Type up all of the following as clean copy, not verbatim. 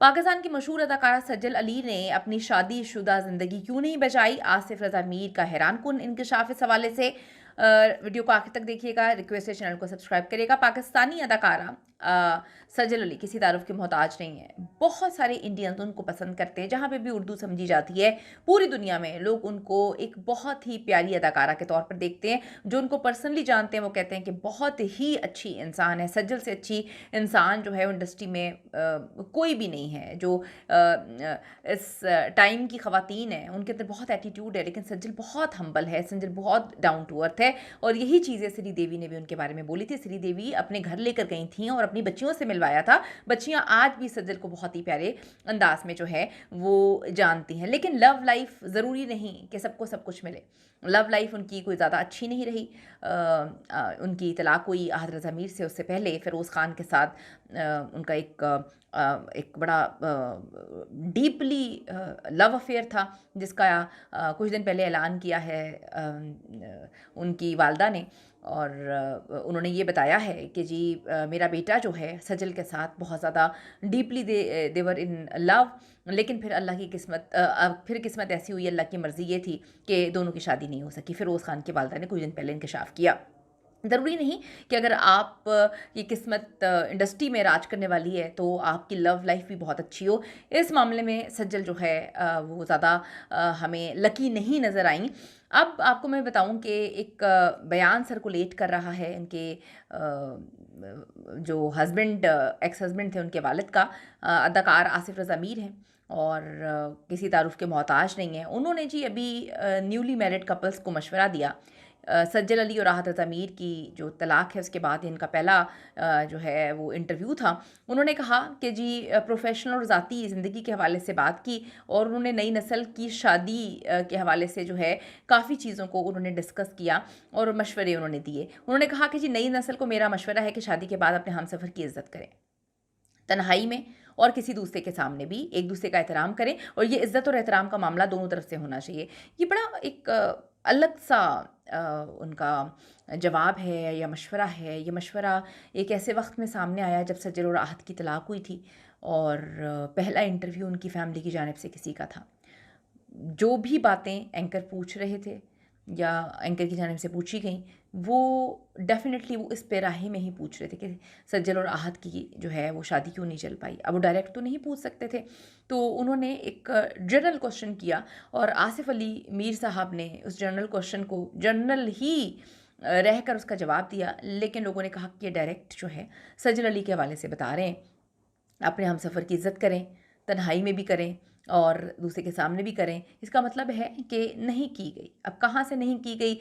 पाकिस्तान की मशहूर अदाकारा सज्जल अली ने अपनी शादीशुदा ज़िंदगी क्यों नहीं बचाई? आसिफ रज़ा मीर का हैरानकुन इंकशाफ इस हवाले से वीडियो को आखिर तक देखिएगा। रिक्वेस्ट है चैनल को सब्सक्राइब करिएगा। पाकिस्तानी अदाकारा सज्जल अली किसी तारुफ के मोहताज नहीं है। बहुत सारे इंडियंस उनको पसंद करते हैं। जहाँ पे भी उर्दू समझी जाती है पूरी दुनिया में लोग उनको एक बहुत ही प्यारी अदाकारा के तौर पर देखते हैं। जो उनको पर्सनली जानते हैं वो कहते हैं कि बहुत ही अच्छी इंसान है। सज्जल से अच्छी इंसान जो है इंडस्ट्री में कोई भी नहीं है। जो इस टाइम की ख़वातीन हैं उनके अंदर बहुत एटीट्यूड है, लेकिन सज्जल बहुत हम्बल है, सज्जल बहुत डाउन टू अर्थ है। और यही चीज़ें श्री देवी ने भी उनके बारे में बोली थी। श्री देवी अपने घर लेकर गई थी और अपनी बच्चियों से मिलवाया था। बच्चियां आज भी सज्जल को बहुत ही प्यारे अंदाज में जो है वो जानती हैं। लेकिन लव लाइफ ज़रूरी नहीं कि सबको सब कुछ मिले। लव लाइफ उनकी कोई ज़्यादा अच्छी नहीं रही। उनकी तलाक हुई आहद रज़ा मीर से, उससे पहले फ़िरोज़ ख़ान के साथ उनका एक बड़ा डीपली लव अफेयर था, जिसका कुछ दिन पहले ऐलान किया है उनकी वालदा ने। और उन्होंने ये बताया है कि जी मेरा बेटा जो है सजल के साथ बहुत ज़्यादा डीपली देवर इन लव। लेकिन फिर अल्लाह की किस्मत फिर किस्मत ऐसी हुई, अल्लाह की मर्ज़ी ये थी कि दोनों की शादी नहीं हो सकी। फ़िरोज़ ख़ान की वालदा ने कुछ दिन पहले इंकशाफ़ किया। ज़रूरी नहीं कि अगर आप की किस्मत इंडस्ट्री में राज करने वाली है तो आपकी लव लाइफ भी बहुत अच्छी हो। इस मामले में सज्जल जो है वो ज़्यादा हमें लकी नहीं नज़र आई। अब आपको मैं बताऊं कि एक बयान सर्कुलेट कर रहा है इनके जो हस्बैंड एक्स हस्बैंड थे उनके वालिद का। अदाकार आसिफ रज़ा मीर हैं और किसी तारुफ के मोहताज नहीं हैं। उन्होंने जी अभी न्यूली मैरिड कपल्स को मशवरा दिया। सज्जल अली और राहत रज़ा मीर की जो तलाक है उसके बाद इनका पहला जो है वो इंटरव्यू था। उन्होंने कहा कि जी प्रोफेशनल और ज़ाती ज़िंदगी के हवाले से बात की और उन्होंने नई नस्ल की शादी के हवाले से जो है काफ़ी चीज़ों को उन्होंने डिस्कस किया और मशवरे उन्होंने दिए। उन्होंने कहा कि जी नई नस्ल को मेरा मशवरा है कि शादी के बाद अपने हमसफ़र की इज़्ज़त करें, तन्हाई में और किसी दूसरे के सामने भी एक दूसरे का एहतराम करें। और ये इज़्ज़त और एहतराम का मामला दोनों तरफ से होना चाहिए। ये बड़ा एक अलग सा उनका जवाब है या मशवरा है। ये मशवरा एक ऐसे वक्त में सामने आया जब सज्जल और आहत की तलाक हुई थी और पहला इंटरव्यू उनकी फैमिली की जानिब से किसी का था। जो भी बातें एंकर पूछ रहे थे या एंकर की जानिब से पूछी गई वो डेफ़िनेटली वो इस पैराहे में ही पूछ रहे थे कि सज्जल और आहत की जो है वो शादी क्यों नहीं चल पाई। अब वो डायरेक्ट तो नहीं पूछ सकते थे, तो उन्होंने एक जनरल क्वेश्चन किया और आसिफ अली मीर साहब ने उस जनरल क्वेश्चन को जनरल ही रहकर उसका जवाब दिया। लेकिन लोगों ने कहा कि ये डायरेक्ट जो है सज्जल अली के हवाले से बता रहे हैं। अपने हमसफ़र की इज़्ज़त करें, तन्हाई में भी करें और दूसरे के सामने भी करें। इसका मतलब है कि नहीं की गई। अब कहाँ से नहीं की गई?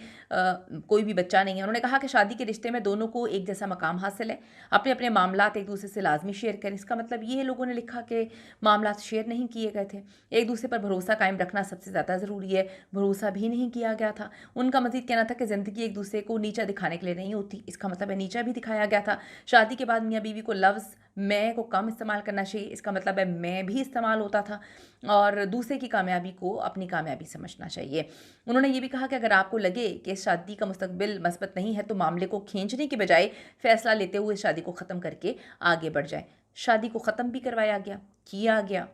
कोई भी बच्चा नहीं है। उन्होंने कहा कि शादी के रिश्ते में दोनों को एक जैसा मकाम हासिल है। अपने अपने मामलात एक दूसरे से लाजमी शेयर करें। इसका मतलब ये लोगों ने लिखा कि मामलात शेयर नहीं किए गए थे। एक दूसरे पर भरोसा कायम रखना सबसे ज़्यादा ज़रूरी है। भरोसा भी नहीं किया गया था। उनका मज़ीद कहना था कि ज़िंदगी एक दूसरे को नीचा दिखाने के लिए नहीं होती। इसका मतलब है नीचा भी दिखाया गया था। शादी के बाद मियाँ बीवी को लफ्ज़ मैं को कम इस्तेमाल करना चाहिए। इसका मतलब है मैं भी इस्तेमाल होता था और दूसरे की कामयाबी को अपनी कामयाबी समझना चाहिए। उन्होंने ये भी कहा कि अगर आपको लगे कि इस शादी का मुस्तकबिल मस्बत नहीं है तो मामले को खींचने के बजाय फ़ैसला लेते हुए शादी को ख़त्म करके आगे बढ़ जाए। शादी को ख़त्म भी करवाया गया, किया गया।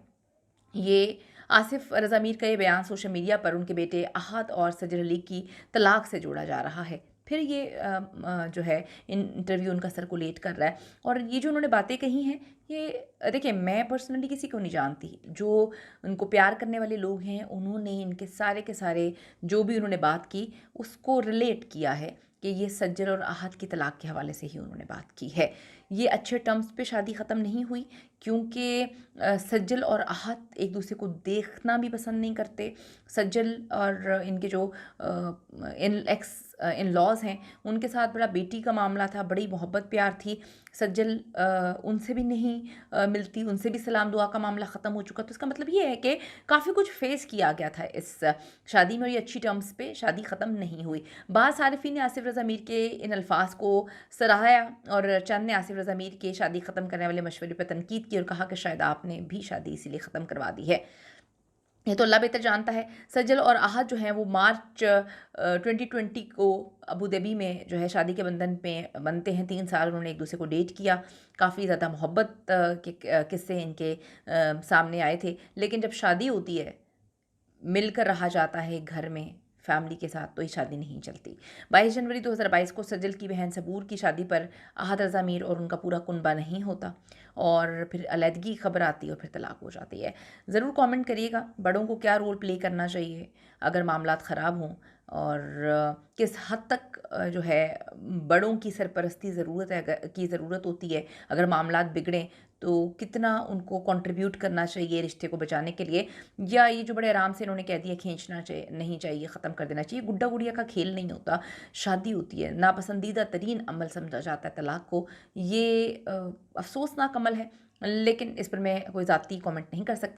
ये आसिफ रज़ा मीर का ये बयान सोशल मीडिया पर उनके बेटे आहद और सज्जल अली की तलाक से जोड़ा जा रहा है। फिर ये जो है इंटरव्यू उनका सर्कुलेट कर रहा है और ये जो उन्होंने बातें कही हैं ये देखिए मैं पर्सनली किसी को नहीं जानती। जो उनको प्यार करने वाले लोग हैं उन्होंने इनके सारे के सारे जो भी उन्होंने बात की उसको रिलेट किया है कि ये सज्जल और आहत की तलाक के हवाले से ही उन्होंने बात की है। ये अच्छे टर्म्स पे शादी ख़त्म नहीं हुई क्योंकि सज्जल और आहत एक दूसरे को देखना भी पसंद नहीं करते। सज्जल और इनके जो इन लॉज हैं उनके साथ बड़ा बेटी का मामला था, बड़ी मोहब्बत प्यार थी। सज्जल उनसे भी नहीं मिलती, उनसे भी सलाम दुआ का मामला ख़त्म हो चुका। तो इसका मतलब ये है कि काफ़ी कुछ फेस किया गया था इस शादी में और ये अच्छी टर्म्स पे शादी ख़त्म नहीं हुई। बाद सारिफिन ने आसिफ रज़ा मीर के इन अल्फाज को सराहाया और चंद ने आसिफ रज़ा मीर के शादी ख़त्म करने वाले मशवरे पर तनकीद की और कहा कि शायद आपने भी शादी इसीलिए ख़त्म करवा दी है। ये तो अल्लाह बेहतर जानता है। सज्जल और आहत जो हैं वो मार्च 2020 को अबू धाबी में जो है शादी के बंधन में बनते हैं। 3 साल उन्होंने एक दूसरे को डेट किया। काफ़ी ज़्यादा मोहब्बत के किस्से इनके सामने आए थे। लेकिन जब शादी होती है, मिलकर रहा जाता है एक घर में फैमिली के साथ, तो ये शादी नहीं चलती। 22 जनवरी 2022 को सज्जल की बहन सबूर की शादी पर आहत रज़ा मीर और उनका पूरा कुनबा नहीं होता और फिर अलहदगी की खबर आती है और फिर तलाक हो जाती है। ज़रूर कमेंट करिएगा बड़ों को क्या रोल प्ले करना चाहिए अगर मामलात ख़राब हों, और किस हद तक जो है बड़ों की सरपरस्ती ज़रूरत होती है अगर मामलात बिगड़ें, तो कितना उनको कंट्रीब्यूट करना चाहिए रिश्ते को बचाने के लिए, या ये जो बड़े आराम से इन्होंने कह दिया खींचना चाहिए, नहीं चाहिए, ख़त्म कर देना चाहिए। गुड्डा गुड़िया का खेल नहीं होता, शादी होती है। नापसंदीदा तरीन अमल समझा जाता है तलाक को। ये अफसोसनाक अमल है, लेकिन इस पर मैं कोई ज़ाती कमेंट नहीं कर सकती।